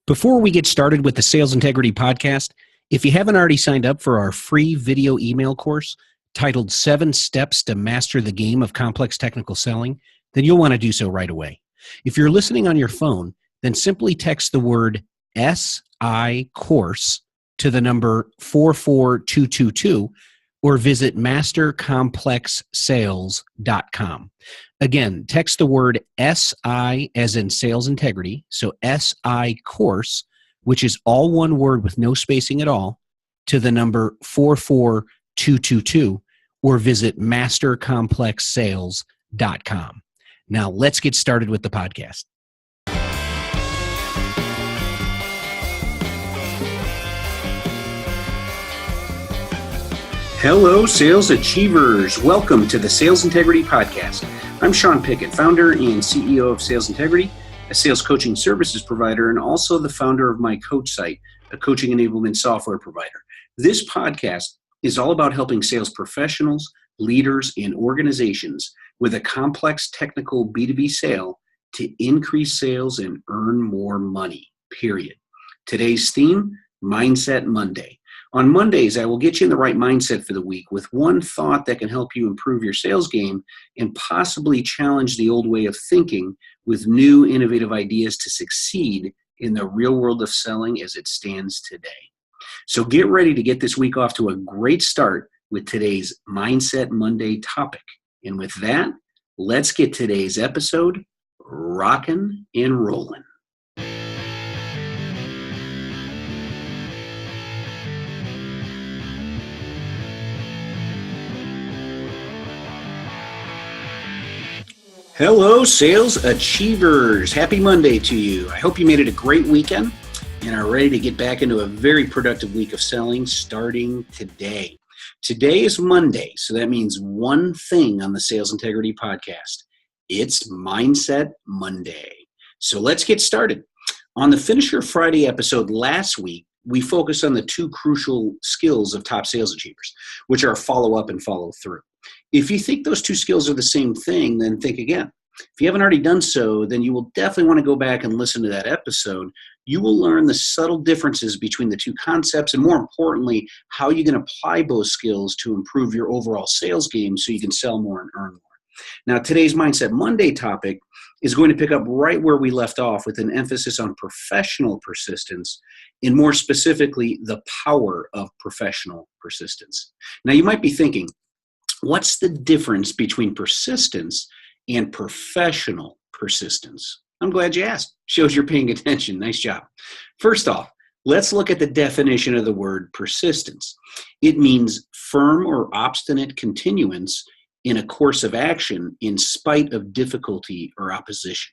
Before we get started with the Sales Integrity Podcast, if you haven't already signed up for our free video email course titled 7 Steps to Master the Game of Complex Technical Selling, then you'll want to do so right away. If you're listening on your phone, then simply text the word SI Course to the number 44222 or visit mastercomplexsales.com. Again, text the word SI as in sales integrity, so SI course, which is all one word with no spacing at all, to the number 44222 or visit mastercomplexsales.com. Now let's get started with the podcast. Hello, sales achievers. Welcome to the Sales Integrity Podcast. I'm Sean Pickett, founder and CEO of Sales Integrity, a sales coaching services provider, and also the founder of my coach site, a coaching enablement software provider. This podcast is all about helping sales professionals, leaders, and organizations with a complex technical B2B sale to increase sales and earn more money, period. Today's theme, Mindset Monday. On Mondays, I will get you in the right mindset for the week with one thought that can help you improve your sales game and possibly challenge the old way of thinking with new innovative ideas to succeed in the real world of selling as it stands today. So get ready to get this week off to a great start with today's Mindset Monday topic. And with that, let's get today's episode rocking and rolling. Hello, sales achievers. Happy Monday to you. I hope you made it a great weekend and are ready to get back into a very productive week of selling starting today. Today is Monday, so that means one thing on the Sales Integrity Podcast. It's Mindset Monday. So let's get started. On the Finish Your Friday episode last week, we focused on the two crucial skills of top sales achievers, which are follow up and follow through. If you think those two skills are the same thing, then think again. If you haven't already done so, then you will definitely want to go back and listen to that episode. You will learn the subtle differences between the two concepts and, more importantly, how you can apply those skills to improve your overall sales game so you can sell more and earn more. Now, today's Mindset Monday topic is going to pick up right where we left off with an emphasis on professional persistence and, more specifically, the power of professional persistence. Now, you might be thinking, what's the difference between persistence and professional persistence? I'm glad you asked. Shows you're paying attention. Nice job. First off, let's look at the definition of the word persistence. It means firm or obstinate continuance in a course of action in spite of difficulty or opposition.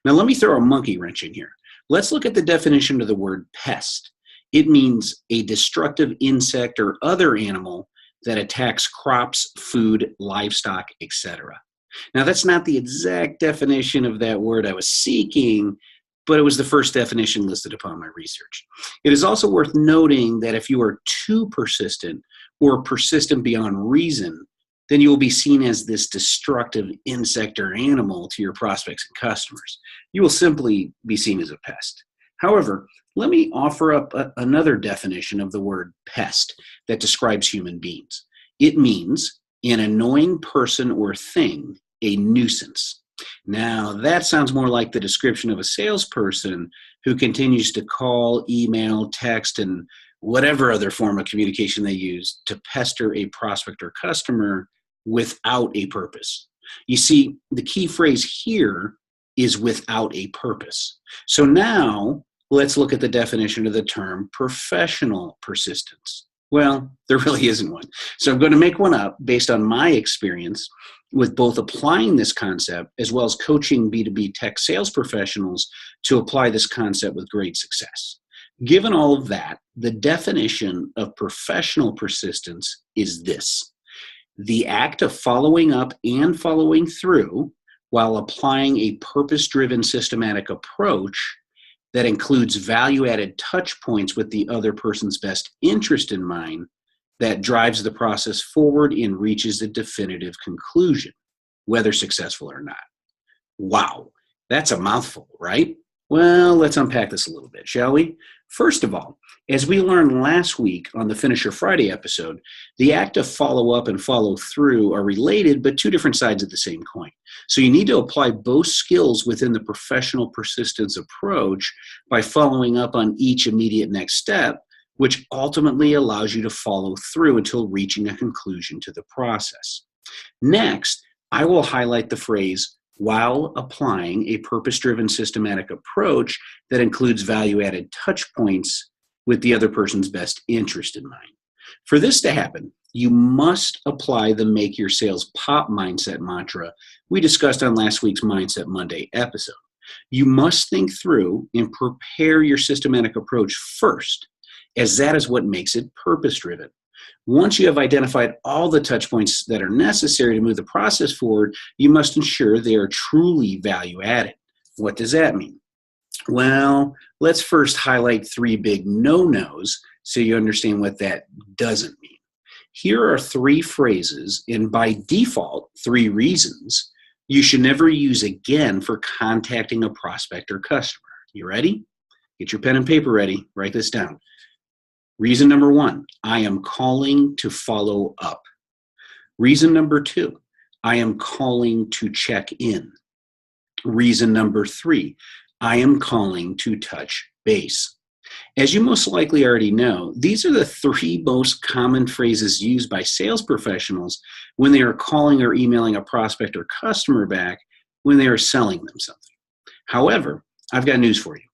Now, let me throw a monkey wrench in here. Let's look at the definition of the word pest. It means a destructive insect or other animal that attacks crops, food, livestock, etc. Now, that's not the exact definition of that word I was seeking, but it was the first definition listed upon my research. It is also worth noting that if you are too persistent or persistent beyond reason, then you will be seen as this destructive insect or animal to your prospects and customers. You will simply be seen as a pest. However, let me offer up another definition of the word pest that describes human beings. It means an annoying person or thing, a nuisance. Now, that sounds more like the description of a salesperson who continues to call, email, text, and whatever other form of communication they use to pester a prospect or customer without a purpose. You see, the key phrase here is without a purpose. So now, let's look at the definition of the term professional persistence. Well, there really isn't one. So I'm going to make one up based on my experience with both applying this concept as well as coaching B2B tech sales professionals to apply this concept with great success. Given all of that, the definition of professional persistence is this: the act of following up and following through while applying a purpose-driven systematic approach that includes value-added touch points with the other person's best interest in mind that drives the process forward and reaches a definitive conclusion, whether successful or not. Wow, that's a mouthful, right? Well, let's unpack this a little bit, shall we? First of all, as we learned last week on the Finisher Friday episode, the act of follow up and follow through are related, but two different sides of the same coin. So you need to apply both skills within the professional persistence approach by following up on each immediate next step, which ultimately allows you to follow through until reaching a conclusion to the process. Next, I will highlight the phrase, while applying a purpose-driven systematic approach that includes value-added touch points with the other person's best interest in mind. For this to happen, you must apply the Make Your Sales Pop mindset mantra we discussed on last week's Mindset Monday episode. You must think through and prepare your systematic approach first, as that is what makes it purpose-driven. Once you have identified all the touch points that are necessary to move the process forward, you must ensure they are truly value-added. What does that mean? Well, let's first highlight three big no-nos so you understand what that doesn't mean. Here are three phrases, and by default, three reasons you should never use again for contacting a prospect or customer. You ready? Get your pen and paper ready. Write this down. Reason number one, I am calling to follow up. Reason number two, I am calling to check in. Reason number three, I am calling to touch base. As you most likely already know, these are the three most common phrases used by sales professionals when they are calling or emailing a prospect or customer back when they are selling them something. However, I've got news for you.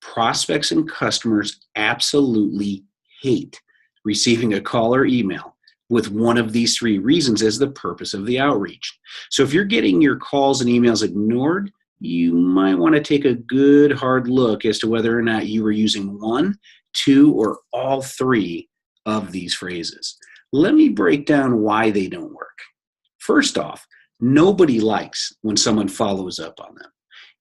Prospects and customers absolutely hate receiving a call or email with one of these three reasons as the purpose of the outreach. So if you're getting your calls and emails ignored, you might want to take a good hard look as to whether or not you were using one, two, or all three of these phrases. Let me break down why they don't work. First off, nobody likes when someone follows up on them.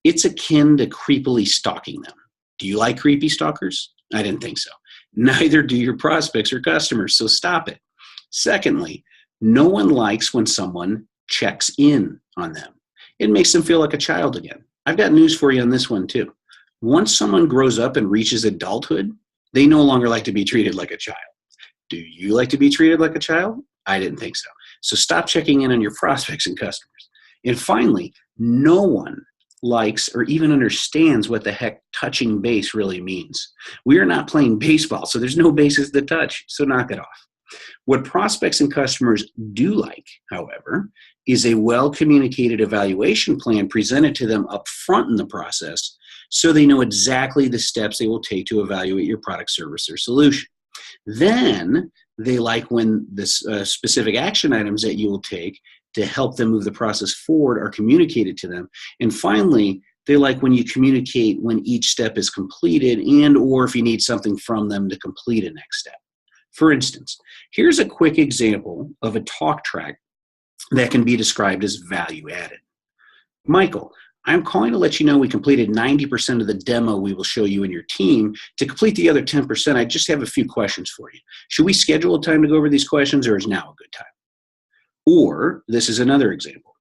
It's akin to creepily stalking them. Do you like creepy stalkers? I didn't think so. Neither do your prospects or customers, so stop it. Secondly, no one likes when someone checks in on them. It makes them feel like a child again. I've got news for you on this one too. Once someone grows up and reaches adulthood, they no longer like to be treated like a child. Do you like to be treated like a child? I didn't think so. So stop checking in on your prospects and customers. And finally, no one likes or even understands what the heck touching base really means. We are not playing baseball, so there's no bases to touch, so knock it off. What prospects and customers do like, however, is a well-communicated evaluation plan presented to them up front in the process so they know exactly the steps they will take to evaluate your product, service, or solution. Then they like when the specific action items that you will take to help them move the process forward are communicated to them. And finally, they like when you communicate when each step is completed and or if you need something from them to complete a next step. For instance, here's a quick example of a talk track that can be described as value added. Michael, I'm calling to let you know we completed 90% of the demo we will show you and your team. To complete the other 10%, I just have a few questions for you. Should we schedule a time to go over these questions, or is now a good time? Or this is another example.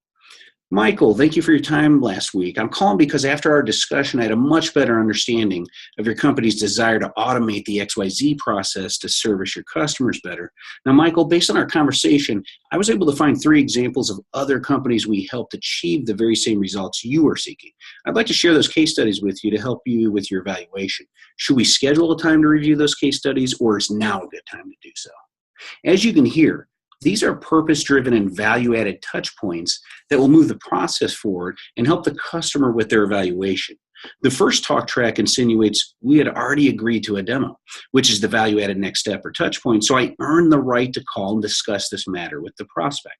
Michael, thank you for your time last week. I'm calling because after our discussion, I had a much better understanding of your company's desire to automate the XYZ process to service your customers better. Now, Michael, based on our conversation, I was able to find 3 examples of other companies we helped achieve the very same results you are seeking. I'd like to share those case studies with you to help you with your evaluation. Should we schedule a time to review those case studies, or is now a good time to do so? As you can hear, these are purpose-driven and value-added touch points that will move the process forward and help the customer with their evaluation. The first talk track insinuates we had already agreed to a demo, which is the value-added next step or touch point, so I earned the right to call and discuss this matter with the prospect.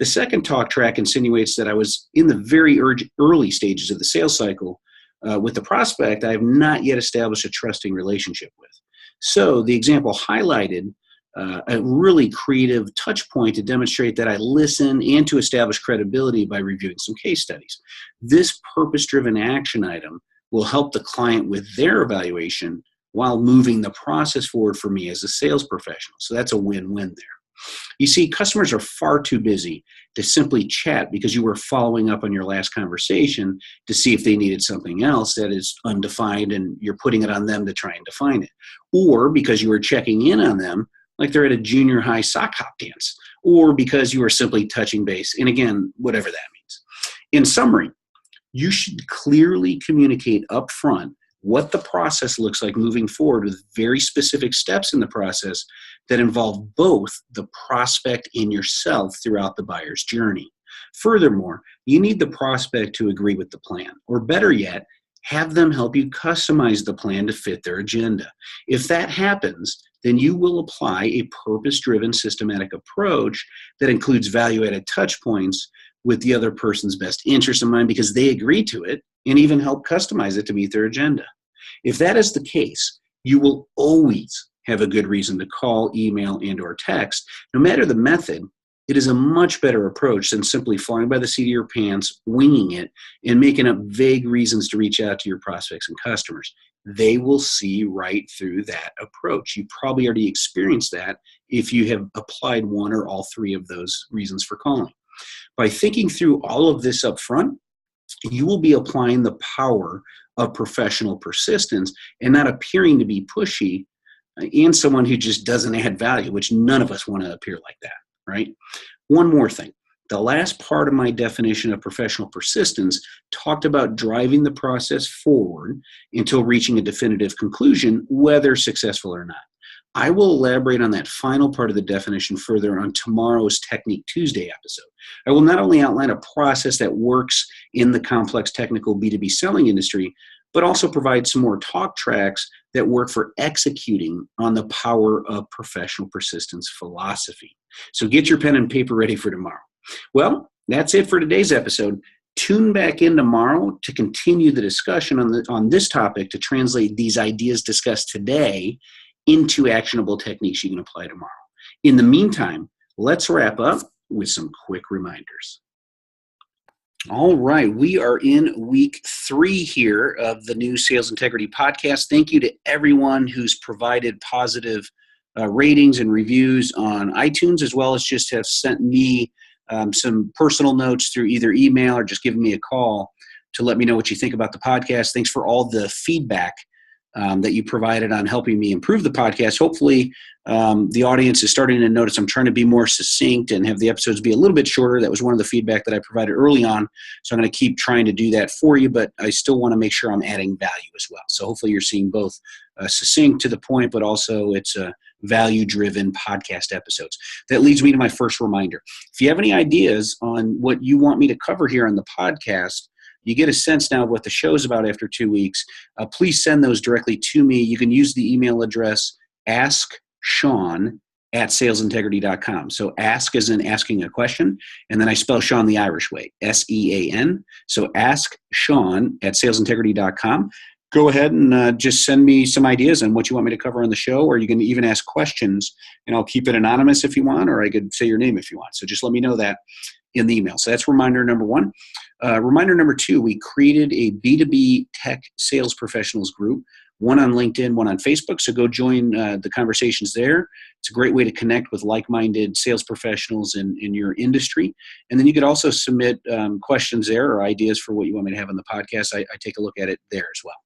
The second talk track insinuates that I was in the very early stages of the sales cycle with the prospect I have not yet established a trusting relationship with. So the example highlighted a really creative touch point to demonstrate that I listen and to establish credibility by reviewing some case studies. This purpose-driven action item will help the client with their evaluation while moving the process forward for me as a sales professional. So that's a win-win there. You see, customers are far too busy to simply chat because you were following up on your last conversation to see if they needed something else that is undefined and you're putting it on them to try and define it. Or because you were checking in on them like they're at a junior high sock hop dance. Or because you are simply touching base. And again, whatever that means. In summary, you should clearly communicate upfront what the process looks like moving forward with very specific steps in the process that involve both the prospect and yourself throughout the buyer's journey. Furthermore, you need the prospect to agree with the plan, or better yet, have them help you customize the plan to fit their agenda. If that happens, then you will apply a purpose-driven systematic approach that includes value-added touch points with the other person's best interest in mind because they agree to it and even help customize it to meet their agenda. If that is the case, you will always have a good reason to call, email, and or text. No matter the method, it is a much better approach than simply flying by the seat of your pants, winging it, and making up vague reasons to reach out to your prospects and customers. They will see right through that approach. You probably already experienced that if you have applied one or all three of those reasons for calling. By thinking through all of this up front, you will be applying the power of professional persistence and not appearing to be pushy and someone who just doesn't add value, which none of us want to appear like that, right? One more thing. The last part of my definition of professional persistence talked about driving the process forward until reaching a definitive conclusion, whether successful or not. I will elaborate on that final part of the definition further on tomorrow's Technique Tuesday episode. I will not only outline a process that works in the complex technical B2B selling industry, but also provide some more talk tracks that work for executing on the power of professional persistence philosophy. So get your pen and paper ready for tomorrow. Well, that's it for today's episode. Tune back in tomorrow to continue the discussion on this topic to translate these ideas discussed today into actionable techniques you can apply tomorrow. In the meantime, let's wrap up with some quick reminders. All right, we are in week 3 here of the new Sales Integrity Podcast. Thank you to everyone who's provided positive ratings and reviews on iTunes, as well as just have sent me some personal notes through either email or just giving me a call to let me know what you think about the podcast. Thanks for all the feedback that you provided on helping me improve the podcast. Hopefully, the audience is starting to notice I'm trying to be more succinct and have the episodes be a little bit shorter. That was one of the feedback that I provided early on. So I'm going to keep trying to do that for you, but I still want to make sure I'm adding value as well. So hopefully you're seeing both succinct to the point, but also it's a value-driven podcast episodes. That leads me to my first reminder. If you have any ideas on what you want me to cover here on the podcast, you get a sense now of what the show's about after 2 weeks. Please send those directly to me. You can use the email address asksean@salesintegrity.com. So ask as in asking a question, and then I spell Sean the Irish way, S-E-A-N. So asksean@salesintegrity.com. Go ahead and just send me some ideas on what you want me to cover on the show, or you can even ask questions, and I'll keep it anonymous if you want, or I could say your name if you want. So just let me know that in the email. So that's reminder number 1. Reminder number 2, we created a B2B tech sales professionals group, one on LinkedIn, one on Facebook. So go join the conversations there. It's a great way to connect with like-minded sales professionals in your industry. And then you could also submit questions there or ideas for what you want me to have on the podcast. I take a look at it there as well.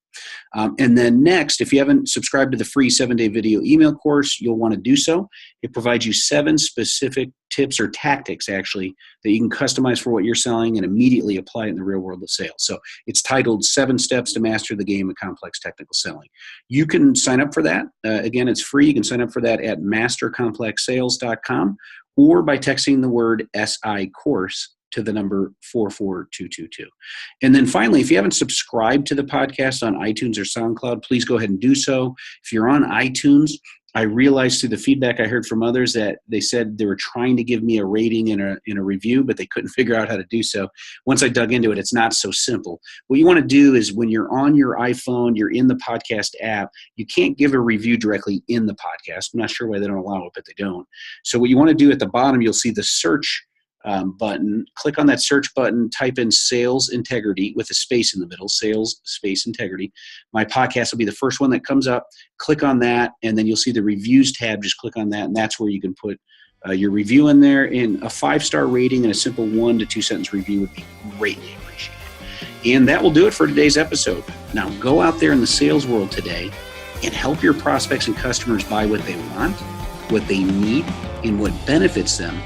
And then next, if you haven't subscribed to the free 7-day video email course, you'll want to do so. It provides you 7 specific tips or tactics, actually, that you can customize for what you're selling and immediately apply it in the real world of sales. So it's titled 7 Steps to Master the Game of Complex Technical Selling. You can sign up for that. Again, it's free. You can sign up for that at mastercomplexsales.com or by texting the word SI course to the number 44222. And then finally, if you haven't subscribed to the podcast on iTunes or SoundCloud, please go ahead and do so. If you're on iTunes, I realized through the feedback I heard from others that they said they were trying to give me a rating in a review, but they couldn't figure out how to do so. Once I dug into it, it's not so simple. What you want to do is when you're on your iPhone, you're in the podcast app, you can't give a review directly in the podcast. I'm not sure why they don't allow it, but they don't. So what you want to do at the bottom, you'll see the search button. Click on that search button, type in Sales Integrity with a space in the middle, Sales Space Integrity. My podcast will be the first one that comes up. Click on that, and then you'll see the reviews tab. Just click on that, and that's where you can put your review in there. And a 5-star rating and a simple 1 to 2 sentence review would be greatly appreciated. And that will do it for today's episode. Now go out there in the sales world today and help your prospects and customers buy what they want, what they need, and what benefits them.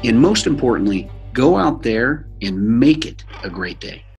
And most importantly, go out there and make it a great day.